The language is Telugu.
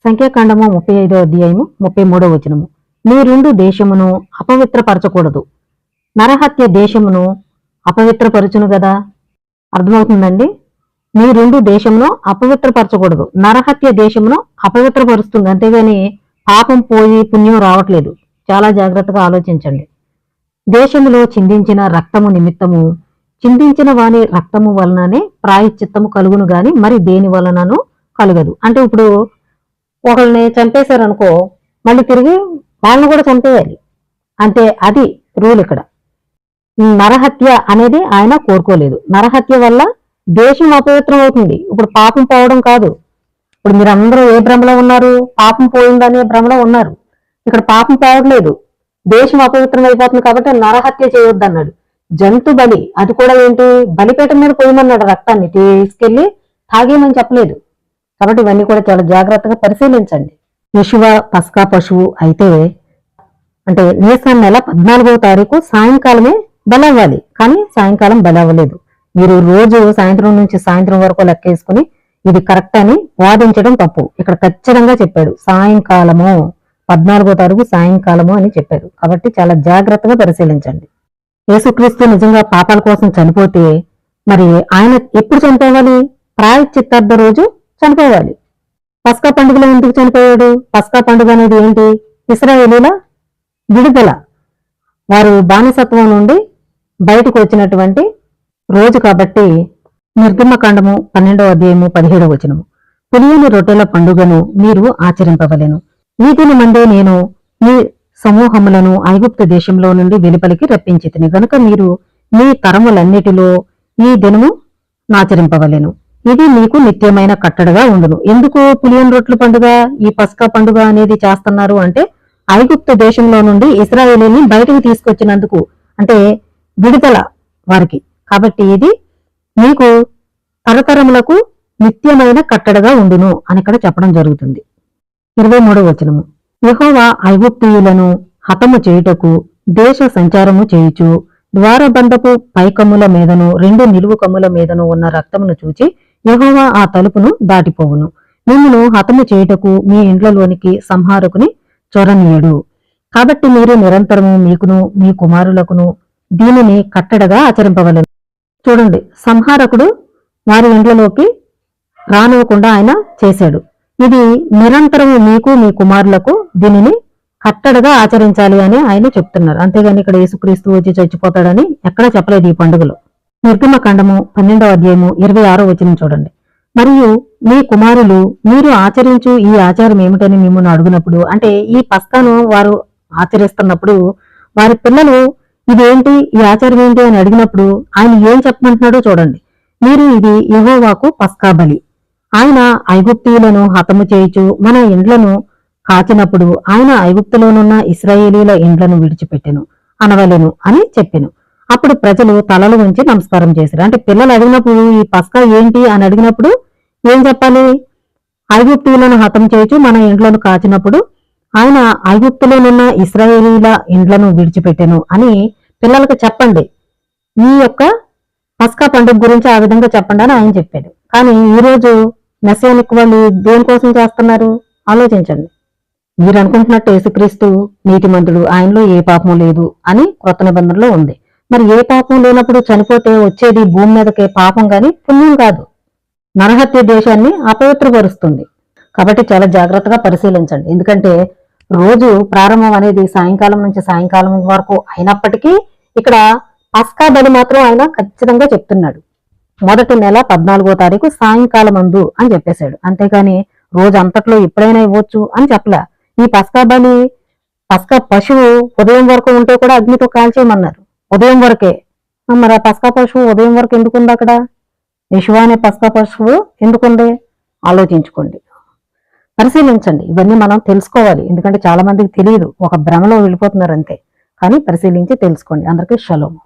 సంఖ్యాకాండము 35వ అధ్యాయము 33వ వచనము. మీరుండు దేశమును అపవిత్రపరచకూడదు. నరహత్య దేశమును అపవిత్రపరచును గదా. అర్థమవుతుందండి. మీరుండు దేశమును అపవిత్రపరచకూడదు. నరహత్య దేశమును అపవిత్రపరుస్తుంది, అంతేగాని పాపం పోయి పుణ్యం రావట్లేదు. చాలా జాగ్రత్తగా ఆలోచించండి. దేశములో చిందించిన రక్తము నిమిత్తము చిందించిన వాని రక్తము వలననే ప్రాయశ్చిత్తము కలుగును గాని మరి దేని వలనను కలగదు. అంటే ఇప్పుడు ఒకళ్ళని చంపేశారనుకో, మళ్ళీ తిరిగి వాళ్ళని కూడా చంపేయాలి. అంటే అది రూల్ ఇక్కడ. నరహత్య అనేది ఆయన కోరుకోలేదు. నరహత్య వల్ల దేశం అపవిత్రం అవుతుంది. ఇప్పుడు పాపం పోవడం కాదు. ఇప్పుడు మీరందరూ ఏ భ్రమలో ఉన్నారు? పాపం పోయిందనే భ్రమలో ఉన్నారు. ఇక్కడ పాపం పోవట్లేదు, దేశం అపవిత్రం అయిపోతుంది కాబట్టి నరహత్య చేయొద్దు అన్నాడు. జంతు బలి, అది కూడా ఏంటి, బలిపేట మీద పోయమన్నాడు. రక్తాన్ని తీసుకెళ్లి తాగేమని చెప్పలేదు. కాబట్టి ఇవన్నీ కూడా చాలా జాగ్రత్తగా పరిశీలించండి. యెషువా పస్కా పశువు అయితే, అంటే నీసాన్ నెల 14వ తారీఖు సాయంకాలమే బలవ్వాలి, కానీ సాయంకాలం బలవ్వలేదు. మీరు రోజు సాయంత్రం నుంచి సాయంత్రం వరకు లెక్కేసుకుని ఇది కరెక్ట్ అని వాదించడం తప్పు. ఇక్కడ ఖచ్చితంగా చెప్పాడు సాయంకాలము, 14వ తారీఖు సాయంకాలము అని చెప్పారు. కాబట్టి చాలా జాగ్రత్తగా పరిశీలించండి. యేసుక్రీస్తు నిజంగా పాపాల కోసం చనిపోతే మరి ఆయన ఎప్పుడు చనిపోవాలి? ప్రాయశ్చిత్తార్థ రోజు చనిపోవాలి. పస్కా పండుగలో ఎందుకు చనిపోయాడు? పస్కా పండుగ అనేది ఏంటి? ఇశ్రాయేలీల విడుదల, వారు బానిసత్వం నుండి బయటకు వచ్చినటువంటి రోజు. కాబట్టి నిర్గమకాండము 12వ అధ్యాయము 17వ వచనము. పులియని రొట్టెల పండుగను మీరు ఆచరింపవలెను. వీటిని మందే నేను ఈ సమూహములను ఐగుప్తు దేశంలో నుండి వెలుపలికి రప్పించితిని గనుక మీరు మీ తరములన్నిటిలో ఈ దినము నాచరింపవలెను. ఇది మీకు నిత్యమైన కట్టడగా ఉండును. ఎందుకు పులియని రొట్టెల పండుగ, ఈ పస్కా పండుగ అనేది చేస్తున్నారు అంటే, ఐగుప్తు దేశంలో నుండి ఇశ్రాయేలీని బయటకు తీసుకొచ్చినందుకు, అంటే విడుదల వారికి. కాబట్టి ఇది మీకు తరతరములకు నిత్యమైన కట్టడగా ఉండును అని ఇక్కడ చెప్పడం జరుగుతుంది. 23వ వచనము. యెహోవా ఐగుప్తీయులను హతము చేయుటకు దేశ సంచారము చేయుచు ద్వారబంధపు పైకమ్ముల మీదను 2 నిలువు కమ్ముల మీదను ఉన్న రక్తమును చూచి యెహోవా ఆ తలుపును దాటిపోవును. మిమ్మును హతము చేయుటకు మీ ఇండ్లలోనికి సంహారకుని చొరనీయడు. కాబట్టి మీరు నిరంతరము మీకును మీ కుమారులకును దీనిని కట్టడగా ఆచరింపవలెను. చూడండి, సంహారకుడు వారి ఇండ్లలోకి రానివ్వకుండా ఆయన చేశాడు. ఇది నిరంతరము మీకు మీ కుమారులకు దీనిని కట్టడగా ఆచరించాలి అని ఆయన చెప్తున్నారు. అంతేగాని ఇక్కడ యేసుక్రీస్తు వచ్చి చచ్చిపోతాడని ఎక్కడా చెప్పలేదు ఈ పండుగలో. నిర్గమకాండము 12వ అధ్యాయము 26వ వచనం చూడండి. మరియు మీ కుమారులు మీరు ఆచరించు ఈ ఆచారం ఏమిటని మిమ్మల్ని అడుగునప్పుడు, అంటే ఈ పస్కాను వారు ఆచరిస్తున్నప్పుడు వారి పిల్లలు ఇదేంటి, ఈ ఆచారం ఏంటి అని అడిగినప్పుడు ఆయన ఏం చెప్పమంటున్నాడో చూడండి. మీరు ఇది యెహోవాకు పస్కా బలి. ఆయన ఐగుప్తీయులను హతము చేయుచు మన ఇండ్లను కాచినప్పుడు ఆయన ఐగుప్తులోనున్న ఇశ్రాయేలీల ఇండ్లను విడిచిపెట్టెను అనవలెను అని చెప్పెను. అప్పుడు ప్రజలు తలలు ఉంచి నమస్కారం చేశారు. అంటే పిల్లలు అడిగినప్పుడు ఈ పస్కా ఏంటి అని అడిగినప్పుడు ఏం చెప్పాలి? ఐగుప్తీయులను హతం చేయుచు మన ఇండ్లను కాచినప్పుడు ఆయన ఐగుప్తులోనున్న ఇశ్రాయేలీల ఇండ్లను విడిచిపెట్టెను అని పిల్లలకు చెప్పండి. ఈ యొక్క పస్కా పండుగ గురించి ఆ విధంగా చెప్పండి అని ఆయన చెప్పాడు. కానీ ఈరోజు మెస్సియానిక్ వాళ్ళు దేనికోసం చేస్తున్నారు ఆలోచించండి. మీరు అనుకుంటున్నట్టు యేసుక్రీస్తు నీతిమంతుడు, ఆయనలో ఏ పాపం లేదు అని క్రొత్త నిబంధనలో ఉంది. మరి ఏ పాపం లేనప్పుడు చనిపోతే వచ్చేది భూమి మీదకే పాపం గాని పుణ్యం కాదు. నరహత్య దేశాన్ని అపవిత్రపరుస్తుంది. కాబట్టి చాలా జాగ్రత్తగా పరిశీలించండి. ఎందుకంటే రోజు ప్రారంభం అనేది సాయంకాలం నుంచి సాయంకాలం వరకు అయినప్పటికీ ఇక్కడ పస్కా బలి మాత్రం ఆయన ఖచ్చితంగా చెప్తున్నాడు. మొదటి నెల 14వ తారీఖు సాయంకాలం అందు అని చెప్పేశాడు. అంతేగాని రోజు అంతట్లో ఎప్పుడైనా ఇవ్వచ్చు అని చెప్పలే. ఈ పస్కా బలి, పస్కా పశువు ఉదయం వరకు ఉంటే కూడా అగ్నితో కాల్చేయమన్నారు. ఉదయం వరకే. మరి ఆ పస్కా పశువు ఉదయం వరకు ఎందుకుంది అక్కడ? యెషువా అనే పస్కా పశువు ఎందుకుంది ఆలోచించుకోండి, పరిశీలించండి. ఇవన్నీ మనం తెలుసుకోవాలి. ఎందుకంటే చాలా మందికి తెలియదు, ఒక భ్రమలో వెళ్ళిపోతున్నారు అంతే. కానీ పరిశీలించి తెలుసుకోండి. అందరికీ షలోమ్.